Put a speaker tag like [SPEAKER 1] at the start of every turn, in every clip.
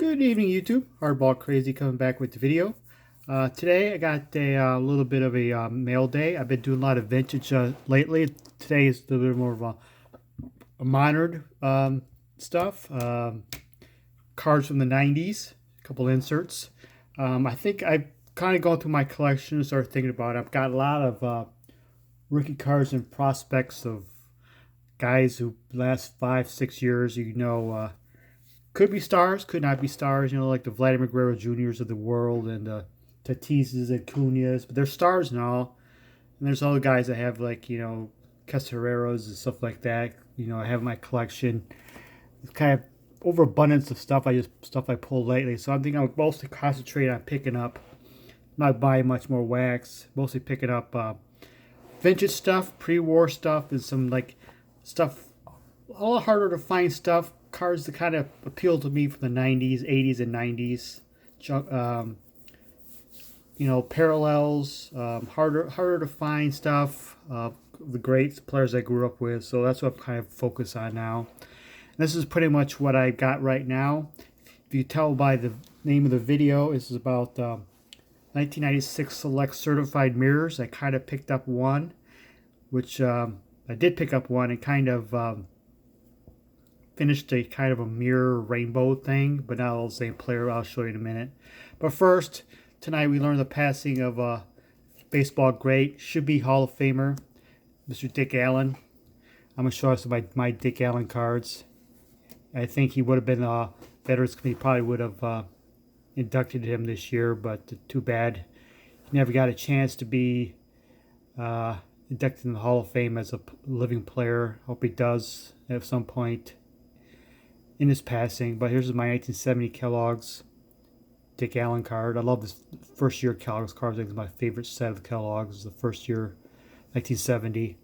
[SPEAKER 1] Good evening, YouTube. Hardball Crazy coming back with the video. Today I got a little bit of a mail day. I've been doing a lot of vintage lately. Today is a little bit more of a modern stuff. Cards from the 90s, a couple inserts. I think I've kind of gone through my collection and started thinking about it. I've got a lot of rookie cards and prospects of guys who last 5-6 years, could be stars, could not be stars, like the Vladimir Guerrero Juniors of the world and Tatises and Cunas, but they're stars and all. And there's other guys that have Castellanos and stuff like that. I have in my collection. It's kind of overabundance of stuff I pulled lately. So I'm thinking I'll mostly concentrate on picking up, not buying much more wax, mostly picking up vintage stuff, pre-war stuff, and some stuff a lot harder to find stuff. Cards that kind of appeal to me from the 90s, 80s, and 90s. Parallels, harder to find stuff. The great players I grew up with. So that's what I'm kind of focused on now. And this is pretty much what I got right now. If you tell by the name of the video, this is about 1996 Select Certified Mirrors. I kind of picked up one, which I did pick up one and kind of finished a kind of a mirror rainbow thing, but not all the same player. I'll show you in a minute. But first, tonight we learned the passing of a baseball great, should be Hall of Famer, Mr. Dick Allen. I'm going to show you some of my Dick Allen cards. I think he would have been, Veterans Committee probably would have inducted him this year, but too bad. He never got a chance to be inducted in the Hall of Fame as a living player. Hope he does at some point in his passing. But here's my 1970 Kellogg's Dick Allen card. I love this first year Kellogg's cards. I think it's my favorite set of Kellogg's. The first year, 1970.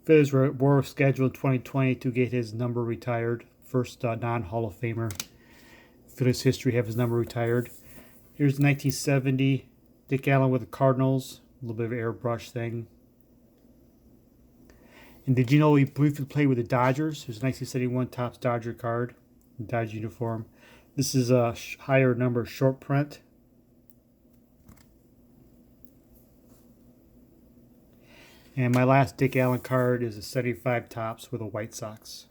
[SPEAKER 1] Phillies were scheduled in 2020 to get his number retired. First non-Hall of Famer. Phillies history have his number retired. Here's the 1970 Dick Allen with the Cardinals. A little bit of an airbrush thing. And did you know he briefly played with the Dodgers? There's a 1971 Topps Dodger card, Dodger uniform. This is a higher number short print. And my last Dick Allen card is a 75 Topps with a White Sox.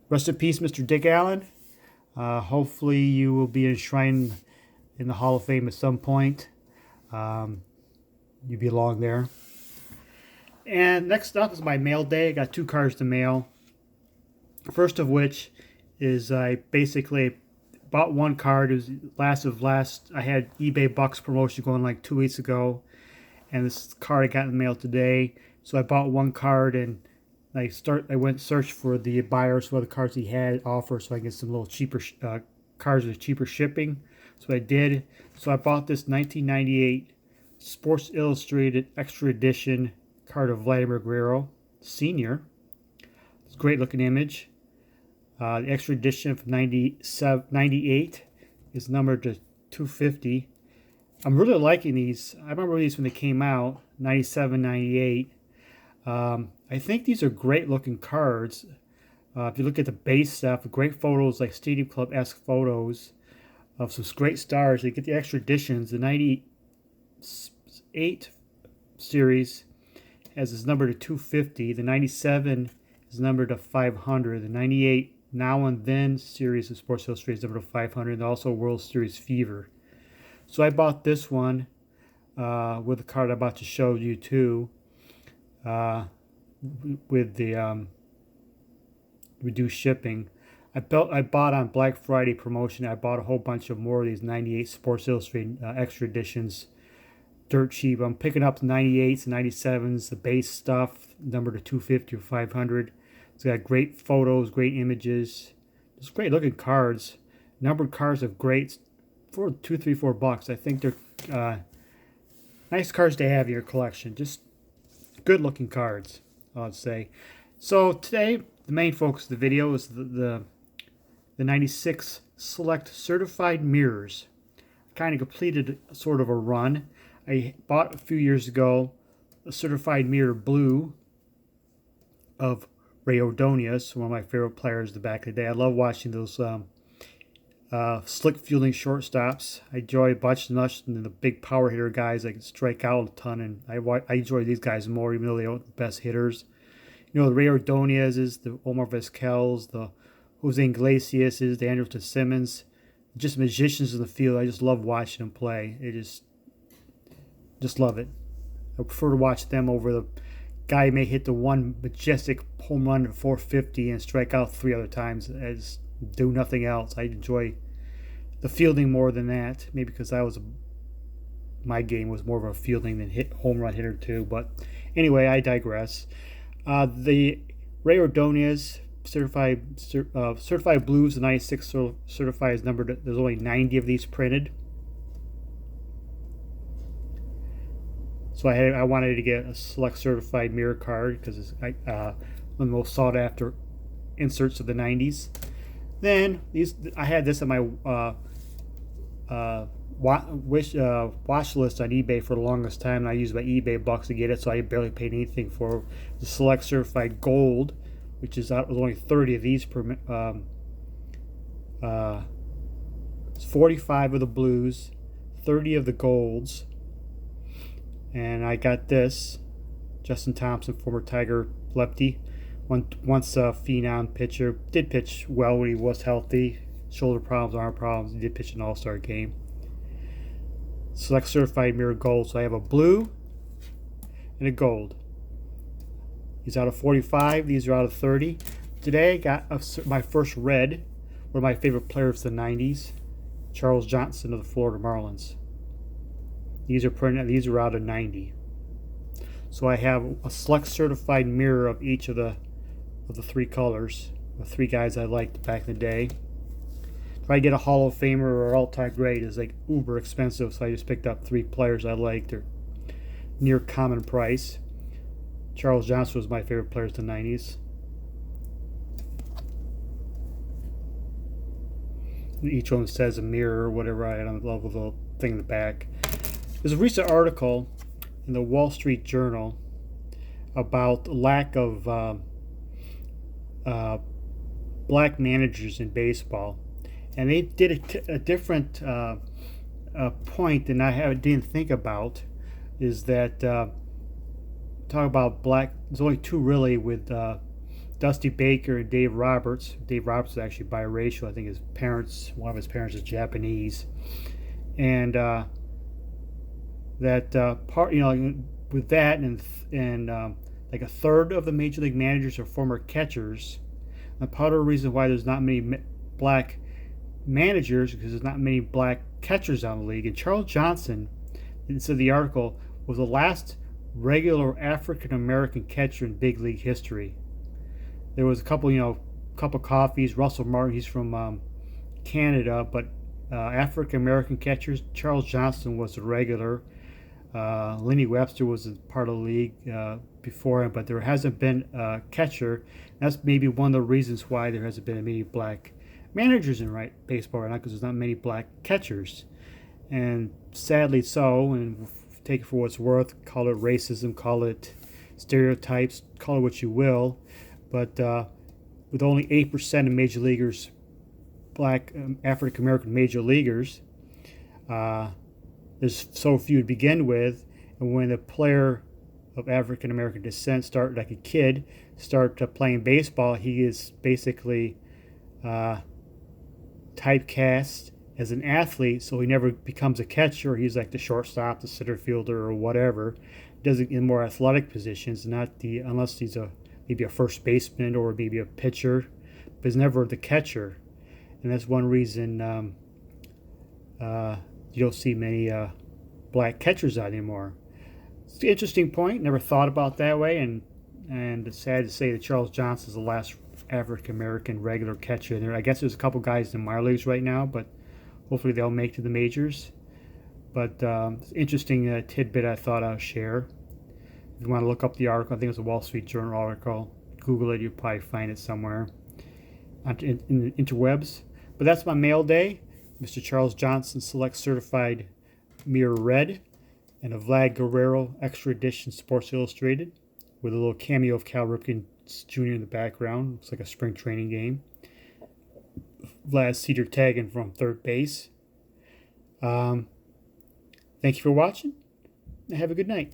[SPEAKER 1] Rest in peace, Mr. Dick Allen. Hopefully you will be enshrined in the Hall of Fame at some point. You belong there. And next up is my mail day. I got two cards to mail. First of which is I basically bought one card. It was last. I had eBay Bucks promotion going like 2 weeks ago, and this card I got in the mail today. So I bought one card and I went search for the buyers for the cards he had offer, so I can get some little cheaper cards with cheaper shipping. So I did. So I bought this 1998 Sports Illustrated Extra Edition card of Vladimir Guerrero Sr. It's a great looking image. The extra edition from 98 is numbered to 250. I'm really liking these. I remember these when they came out, 97, 98. I think these are great looking cards. If you look at the base stuff, great photos, like Stadium Club-esque photos of some great stars. You get the extra editions. The 98 series has this number to 250. The 97 is numbered to 500. The 98 Now and Then series of Sports Illustrated is numbered to 500. And also World Series Fever. So I bought this one with the card I'm about to show you too. With the reduced shipping. I bought on Black Friday promotion. I bought a whole bunch of more of these 98 Sports Illustrated extra editions. Dirt cheap. I'm picking up the 98s, the 97s, the base stuff, numbered to 250 or 500. It's got great photos, great images. Just great looking cards. Numbered cards of great for $2, $3, $4. I think they're nice cards to have in your collection. Just good looking cards, I'd say. So today, the main focus of the video is the 96 Select Certified Mirrors. I kind of completed sort of a run. I bought a few years ago a certified mirror blue of Ray Ordonez, one of my favorite players the back of the day. I love watching those slick fielding shortstops. I enjoy Butch Nush and the big power hitter guys that can strike out a ton, and I enjoy these guys more, even though they aren't the best hitters. The Ray Ordonez's, the Omar Vizquel's, the Jose Iglesias's, the Andrelton Simmons, just magicians in the field. I just love watching them play. Just love it. I prefer to watch them over the guy who may hit the one majestic home run at 450 and strike out 3 other times as do nothing else. I enjoy the fielding more than that. Maybe because my game was more of a fielding than home run hitter too. But anyway, I digress. The Ray Ordonez certified blues, the 96 certified is numbered. There's only 90 of these printed. So I wanted to get a select certified mirror card because it's one of the most sought after inserts of the 90s. Then I had this on my watch list on eBay for the longest time, and I used my eBay bucks to get it, so I barely paid anything for the select certified gold, which is out. There's only 30 of these per. 45 of the blues, 30 of the golds. And I got this, Justin Thompson, former Tiger lefty, once a phenom pitcher, did pitch well when he was healthy, shoulder problems, arm problems, he did pitch an all-star game. Select certified mirror gold, so I have a blue and a gold. He's out of 45, these are out of 30. Today I got my first red, one of my favorite players of the 90s, Charles Johnson of the Florida Marlins. These are printed. These are out of 90. So I have a select certified mirror of each of the 3 colors. The 3 guys I liked back in the day. If I get a Hall of Famer or all-time great, it's like uber expensive. So I just picked up 3 players I liked. They're near common price. Charles Johnson was my favorite player of the 90s. Each one says a mirror or whatever. I don't love the little thing in the back. There's a recent article in the Wall Street Journal about the lack of black managers in baseball, and they did a different point than I didn't think about. Is that talk about black? There's only 2 really with Dusty Baker and Dave Roberts. Dave Roberts is actually biracial. I think one of his parents is Japanese, and that part, with that and like a third of the major league managers are former catchers. And part of the reason why there's not many black managers because there's not many black catchers on the league. And Charles Johnson, it said the article, was the last regular African American catcher in big league history. There was a couple coffees. Russell Martin, he's from Canada, but African American catchers, Charles Johnson was the regular. Lenny Webster was a part of the league before him, but there hasn't been a catcher. That's maybe one of the reasons why there hasn't been many black managers in baseball right now, because there's not many black catchers. And sadly so, and take it for what it's worth, call it racism, call it stereotypes, call it what you will, but with only 8% of major leaguers, black African American major leaguers, there's so few to begin with, and when a player of African American descent start like a kid start playing baseball, he is basically typecast as an athlete, so he never becomes a catcher. He's like the shortstop, the center fielder, or whatever. Does it in more athletic positions, unless he's maybe a first baseman or maybe a pitcher, but he's never the catcher, and that's one reason you don't see many black catchers out anymore. It's an interesting point. Never thought about that way, and it's sad to say that Charles Johnson is the last African American regular catcher in there. I guess there's a couple guys in the minor leagues right now, but hopefully they'll make to the majors. But it's an interesting tidbit I thought I'll share. If you want to look up the article, I think it was a Wall Street Journal article. Google it, you'll probably find it somewhere in the interwebs. But that's my mail day. Mr. Charles Johnson Select Certified Mirror Red and a Vlad Guerrero Extra Edition Sports Illustrated. with a little cameo of Cal Ripken Jr. in the background. Looks like a spring training game. Vlad Cedar tagging from third base. Thank you for watching. Have a good night.